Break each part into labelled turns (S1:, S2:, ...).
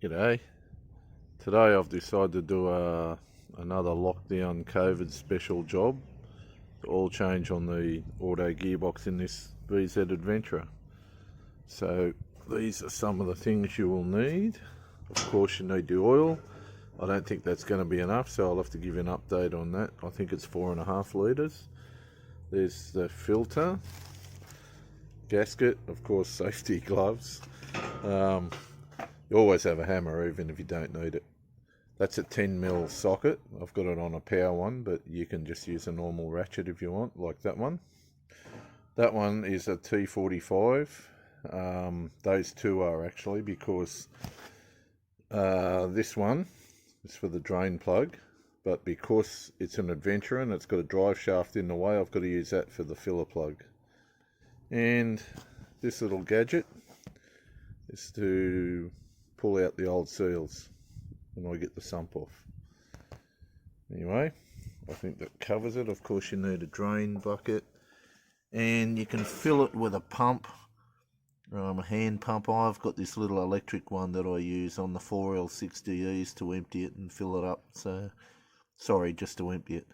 S1: G'day. Today I've decided to do another lockdown COVID special job. The oil change on the auto gearbox in this VZ Adventra. So these are some of the things you will need. Of course you need the oil. I don't think that's going to be enough, so I'll have to give you an update on that. I think it's 4.5 litres. There's the filter, gasket, of course safety gloves. You always have a hammer even if you don't need it. That's a 10mm socket. I've got it on a power one, but you can just use a normal ratchet if you want, like that one. That one is a T45. Those two are actually, because this one is for the drain plug, but because it's an Adventra and it's got a drive shaft in the way, I've got to use that for the filler plug. And this little gadget is to pull out the old seals when I get the sump off. Anyway, I think that covers it. Of course you need a drain bucket, and you can fill it with a pump, a hand pump. I've got this little electric one that I use on the 4L6DEs to empty it and fill it up. So, sorry, just to empty it.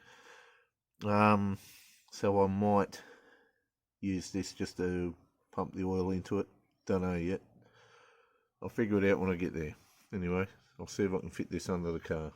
S1: So I might use this just to pump the oil into it. Don't know yet. I'll figure it out when I get there. Anyway, I'll see if I can fit this under the car.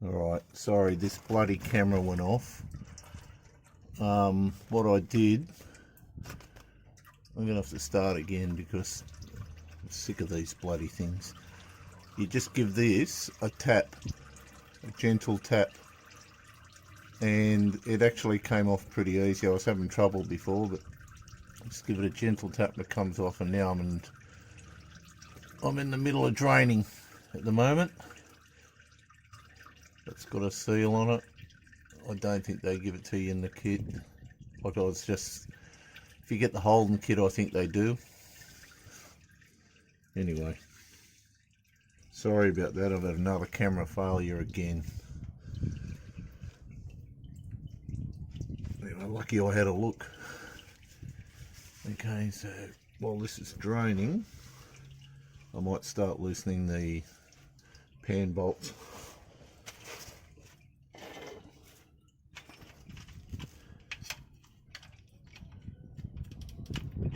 S1: Alright, sorry, this bloody camera went off. What I did, I'm going to have to start again because I'm sick of these bloody things. You just give this a tap, a gentle tap, and it actually came off pretty easy. I was having trouble before, but just give it a gentle tap and it comes off, and now I'm in the middle of draining at the moment. It's got a seal on it. I don't think they give it to you in the kit. Like, I was just, if you get the Holden kit, I think they do. Anyway, sorry about that. I've had another camera failure again. Anyway, lucky I had a look. Okay, so while this is draining, I might start loosening the pan bolts.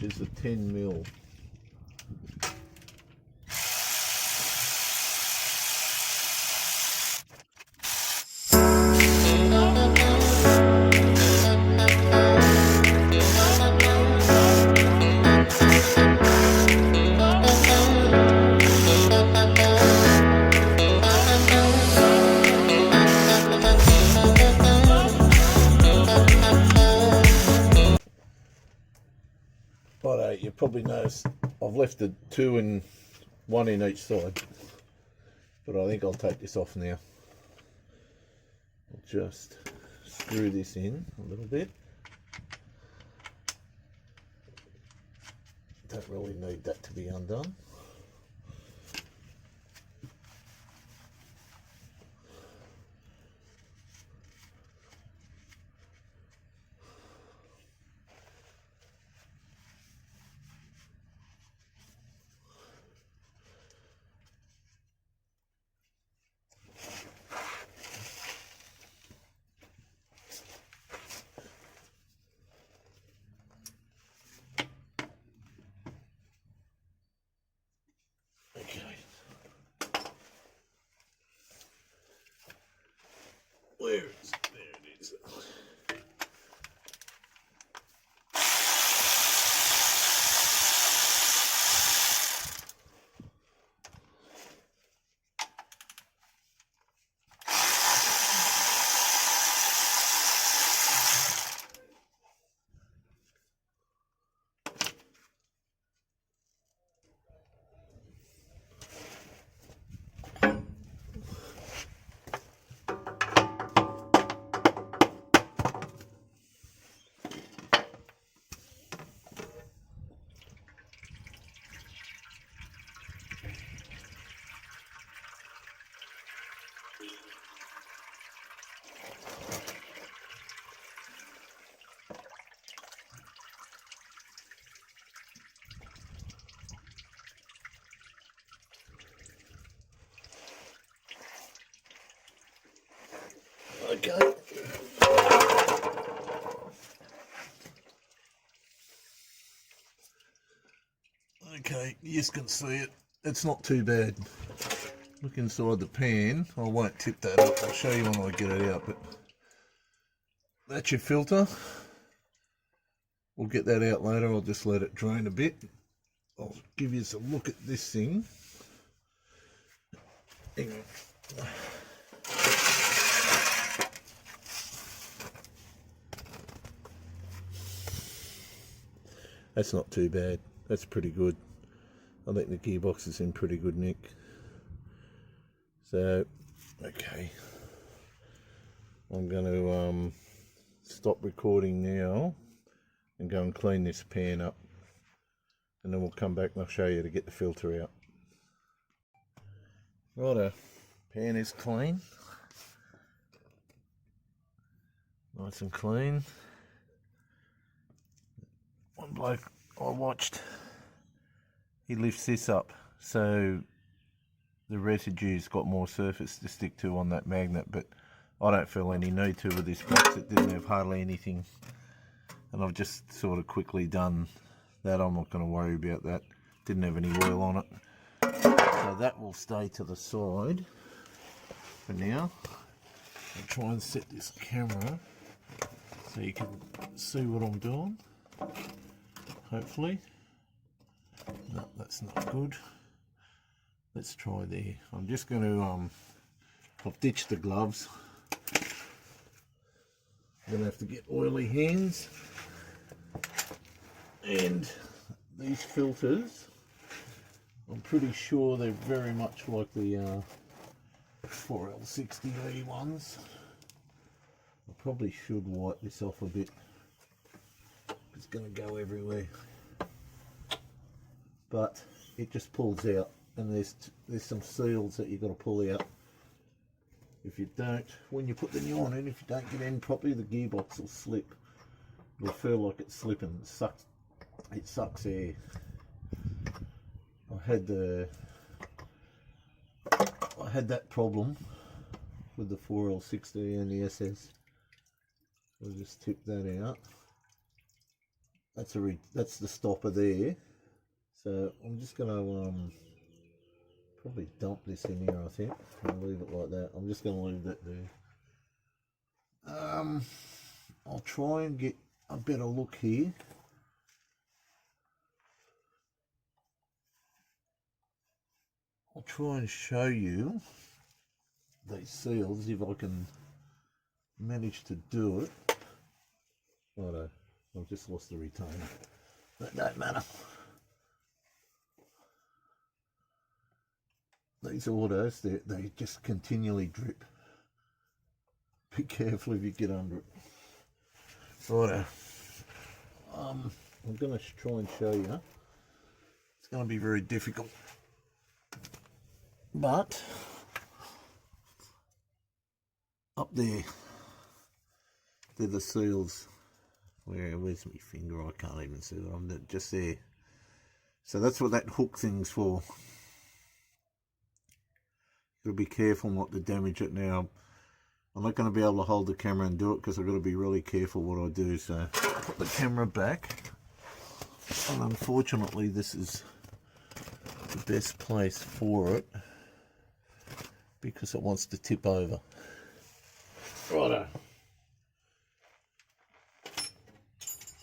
S1: which is a 10 mil. Righto, you probably noticed I've left the one in each side, but I think I'll take this off now. I'll just screw this in a little bit. Don't really need that to be undone. Where is it? There it is. Okay. Okay, you just can see it. It's not too bad. Look inside the pan. I won't tip that up. I'll show you when I get it out. But that's your filter. We'll get that out later. I'll just let it drain a bit. I'll give you a look at this thing. Hang on. That's not too bad. That's pretty good. I think the gearbox is in pretty good nick. So, okay. I'm going to stop recording now and go and clean this pan up. And then we'll come back and I'll show you to get the filter out. Righto, pan is clean. Nice and clean. One bloke I watched, he lifts this up so the residue's got more surface to stick to on that magnet, but I don't feel any need to with this box. It didn't have hardly anything, and I've just sort of quickly done that. I'm not going to worry about that. Didn't have any oil on it, so that will stay to the side for now. I'll try and set this camera so you can see what I'm doing. Hopefully. No, that's not good. Let's try there. I'm just going to I've ditched the gloves. I'm going to have to get oily hands. And these filters, I'm pretty sure they're very much like the 4L60E ones. I probably should wipe this off a bit. It's going to go everywhere, but it just pulls out, and there's some seals that you've got to pull out. If you don't, when you put the new one in, if you don't get in properly, the gearbox will slip. It'll feel like it's slipping. It sucks air. I had that problem with the 4L60 and the SS. I'll just tip that out. that's the stopper there. So I'm just going to probably dump this in here, I think. I'll leave it like that. I'm just going to leave that there. I'll try and get a better look here. I'll try and show you these seals if I can manage to do it. Righto, I've just lost the retainer. That don't matter. These autos, they just continually drip. Be careful if you get under it. Righto. I'm going to try and show you. It's going to be very difficult. But up there, they're the seals. Where's my finger? I can't even see it. I'm just there. So that's what that hook thing's for. You'll be careful not to damage it now. I'm not going to be able to hold the camera and do it because I've got to be really careful what I do. So put the camera back. And unfortunately, this is the best place for it because it wants to tip over. Righto.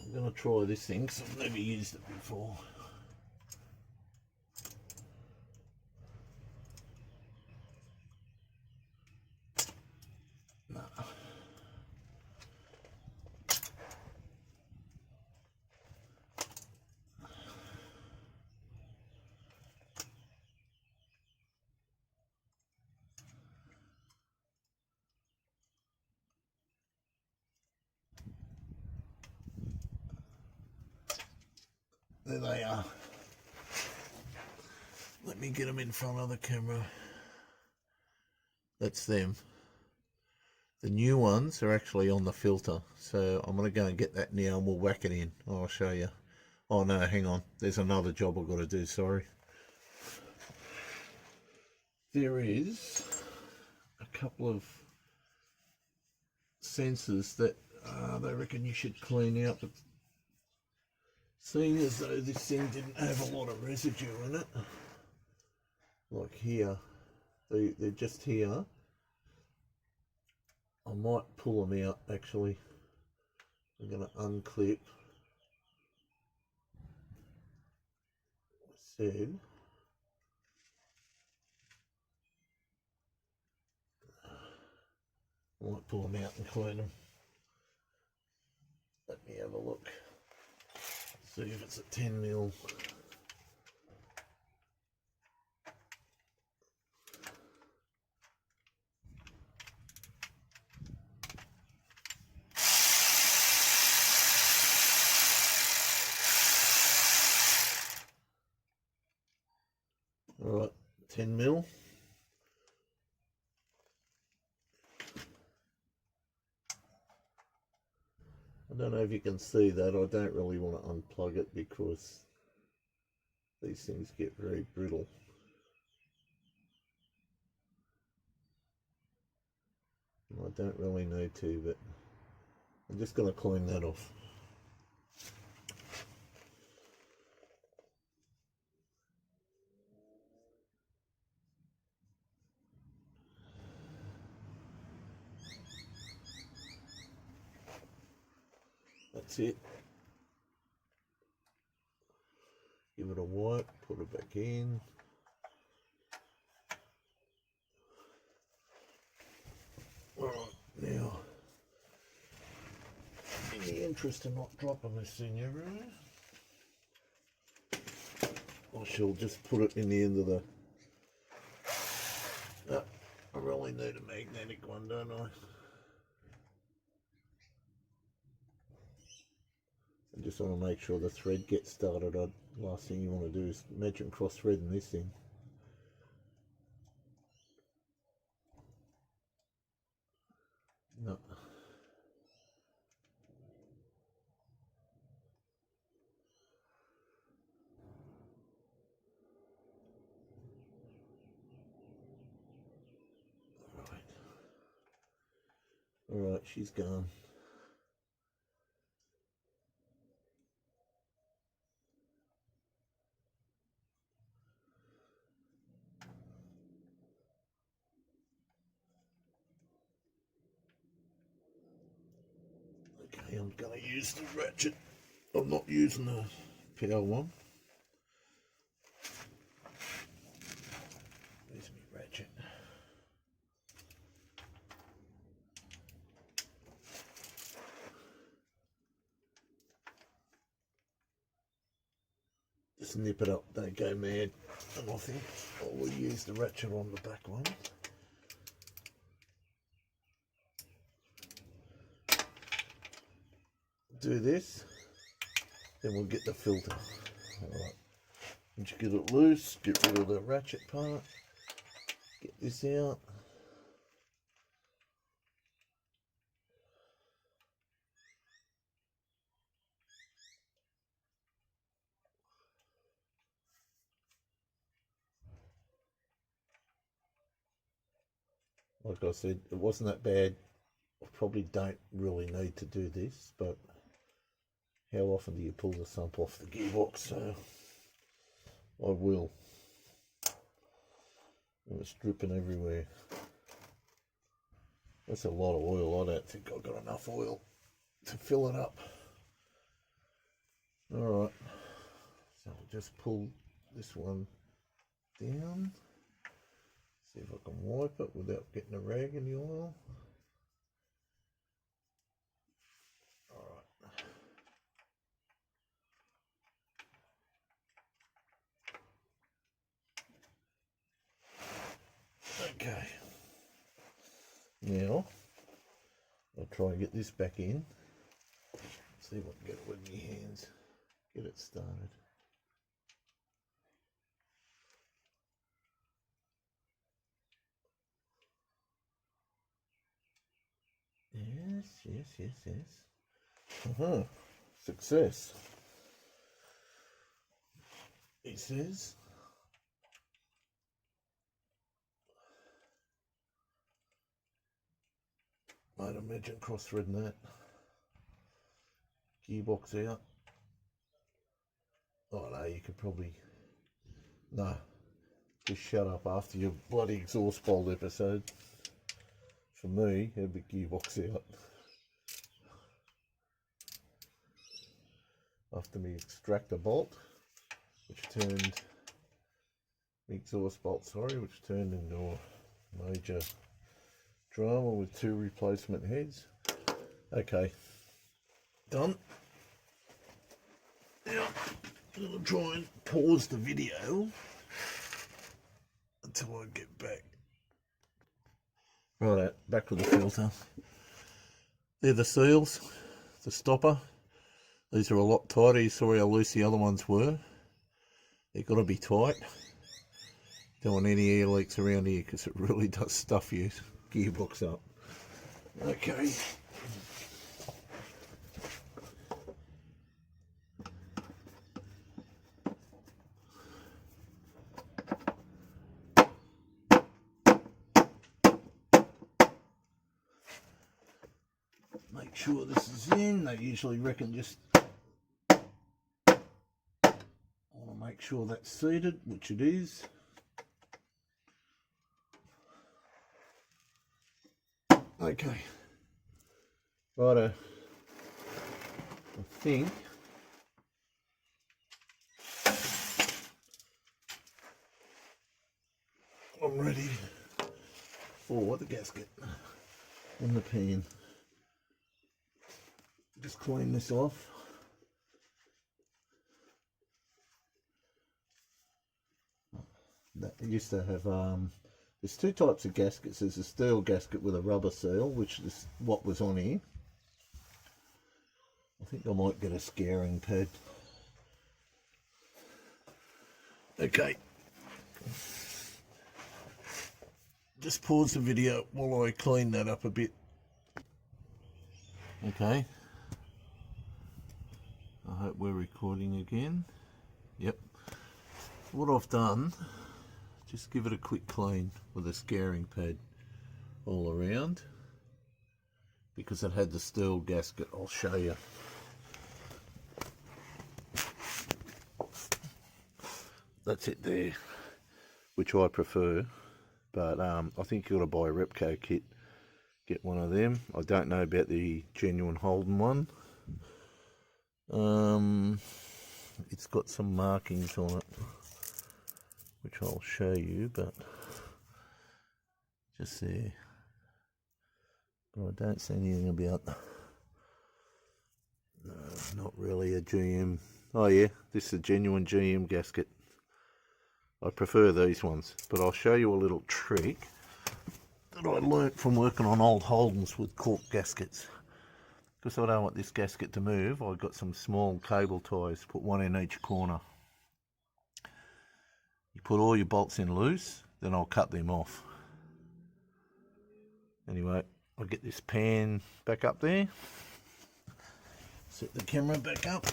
S1: I'm going to try this thing because I've never used it before. No. There they are. Let me get them in front of the camera. That's them. The new ones are actually on the filter, so I'm going to go and get that now and we'll whack it in. I'll show you. Oh no, hang on. There's another job I've got to do, sorry. There is a couple of sensors that they reckon you should clean out, but seeing as though this thing didn't have a lot of residue in it, like here, they're just here. I might pull them out actually. I'm going to unclip. I said I might pull them out and clean them. Let me have a look. See if it's a 10mm. Alright, 10mm. I don't know if you can see that. I don't really want to unplug it because these things get very brittle. I don't really need to, but I'm just going to clean that off. That's it. Give it a wipe, put it back in. Alright, now, in the interest of not dropping this thing everywhere, I shall just put it in the end of the... Oh, I really need a magnetic one, don't I? I just want to make sure the thread gets started. Last thing you want to do is imagine cross-threading this thing. No. Alright, she's gone. I'm going to use the ratchet. I'm not using the power one. Where's my ratchet? Just nip it up, don't go mad. And I think I will use the ratchet on the back one. Do this, then we'll get the filter. Alright, once you get it loose, get rid of the ratchet part, get this out. Like I said, it wasn't that bad. I probably don't really need to do this, but how often do you pull the sump off the gearbox? So I will. And it's dripping everywhere. That's a lot of oil. I don't think I've got enough oil to fill it up. Alright, so I'll just pull this one down. See if I can wipe it without getting a rag in the oil. Alright. Okay. Now, I'll try and get this back in. See if I can get it with my hands. Get it started. Yes. Success. It says. I'd imagine cross-threading that. Gearbox out. Oh no, you could probably... No. Just shut up after your bloody exhaust bolt episode. For me, it'd be gearbox out. After me extractor bolt, which turned... exhaust bolt, sorry, which turned into a major drama with 2 replacement heads. Okay. Done. Now, I'm going to try and pause the video until I get back. Right, back with the filter. They're the seals, the stopper. These are a lot tighter. You saw how loose the other ones were. They've got to be tight. Don't want any air leaks around here because it really does stuff your gearbox up. Okay. Make sure this is in. They usually reckon just... I want to make sure that's seated, which it is. Okay. Righto. I think I'm ready for the gasket in the pan. Just clean this off. That used to have there's 2 types of gaskets. There's a steel gasket with a rubber seal, which is what was on here. I think I might get a scouring pad. Okay. Just pause the video while I clean that up a bit. Okay. I hope we're recording again. Yep. What I've done, just give it a quick clean with a scouring pad all around, because it had the steel gasket. I'll show you. That's it there, which I prefer, but I think you've got to buy a Repco kit. Get one of them. I don't know about the genuine Holden one. It's got some markings on it, which I'll show you, but just there. But I don't see anything about, no, not really a GM. Oh yeah, this is a genuine GM gasket. I prefer these ones, but I'll show you a little trick that I learnt from working on old Holdens with cork gaskets. Because I don't want this gasket to move, I've got some small cable ties, put one in each corner. You put all your bolts in loose, then I'll cut them off. Anyway, I'll get this pan back up there, set the camera back up.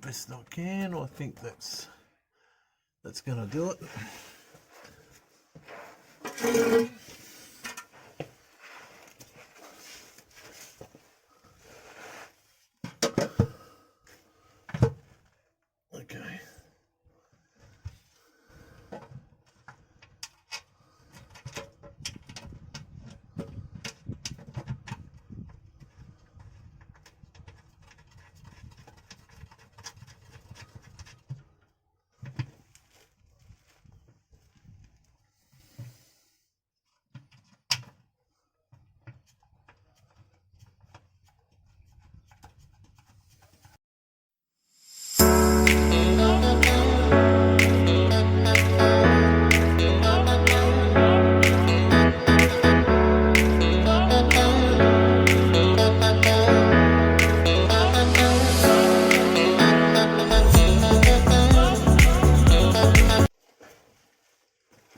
S1: Best I can. I think that's going to do it. Okay.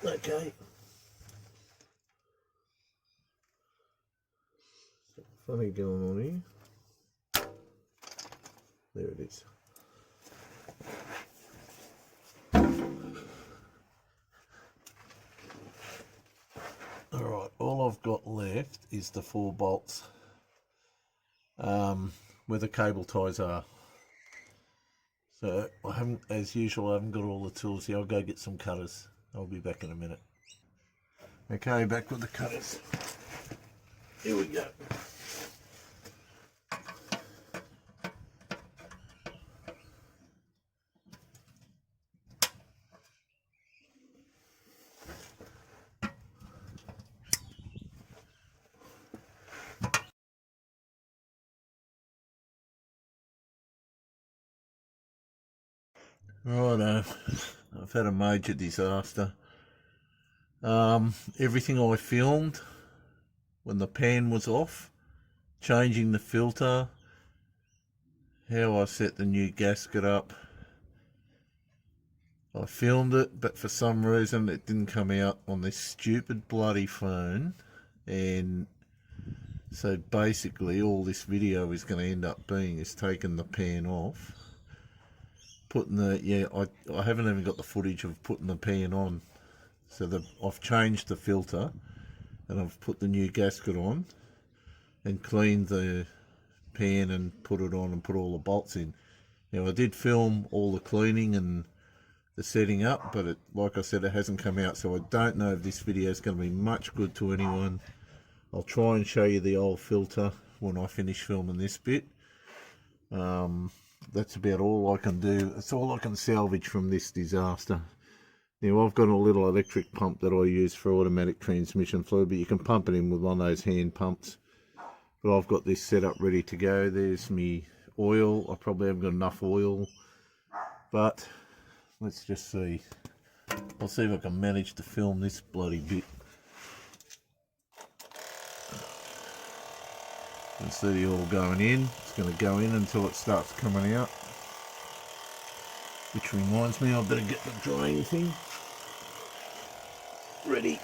S1: Okay. Funny going on here. There it is. Alright, all I've got left is the 4 bolts where the cable ties are. So I haven't, as usual, I haven't got all the tools here. I'll go get some cutters. I'll be back in a minute. Okay, back with the cutters. Here we go. Righto, I've had a major disaster. Everything I filmed when the pan was off, changing the filter, how I set the new gasket up, I filmed it, but for some reason it didn't come out on this stupid bloody phone, and so basically all this video is going to end up being is taking the pan off, putting the, I haven't even got the footage of putting the pan on. So I've changed the filter and I've put the new gasket on and cleaned the pan and put it on and put all the bolts in. Now I did film all the cleaning and the setting up, but like I said, it hasn't come out, so I don't know if this video is going to be much good to anyone. I'll try and show you the old filter when I finish filming this bit. That's about all I can do. It's all I can salvage from this disaster. Now I've got a little electric pump that I use for automatic transmission fluid, but you can pump it in with one of those hand pumps. But I've got this set up ready to go. There's me oil. I probably haven't got enough oil, but let's just see. I'll see if I can manage to film this bloody bit. You can see the oil going in. It's going to go in until it starts coming out. Which reminds me, I better get the drying thing ready.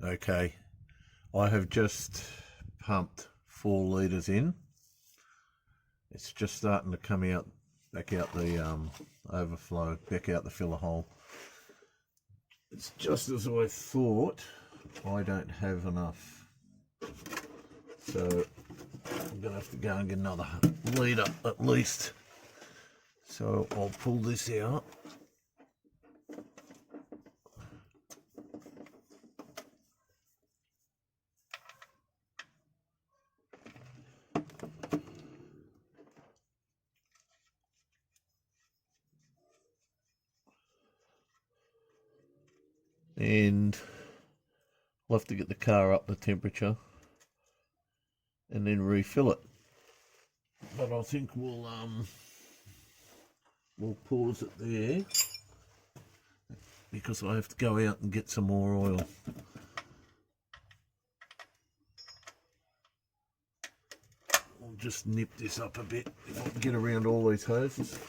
S1: Okay, I have just pumped 4 litres in. It's just starting to come out, back out the overflow, back out the filler hole. It's just as I thought. I don't have enough, so I'm going to have to go and get another litre at least. So I'll pull this out. And we'll have to get the car up the temperature and then refill it. But I think we'll pause it there because I have to go out and get some more oil. I'll just nip this up a bit if I can get around all these hoses.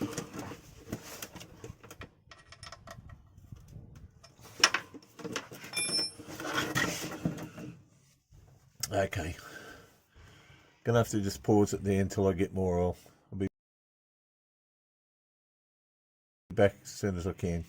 S1: Okay, gonna have to just pause it there until I get more oil. I'll be back as soon as I can.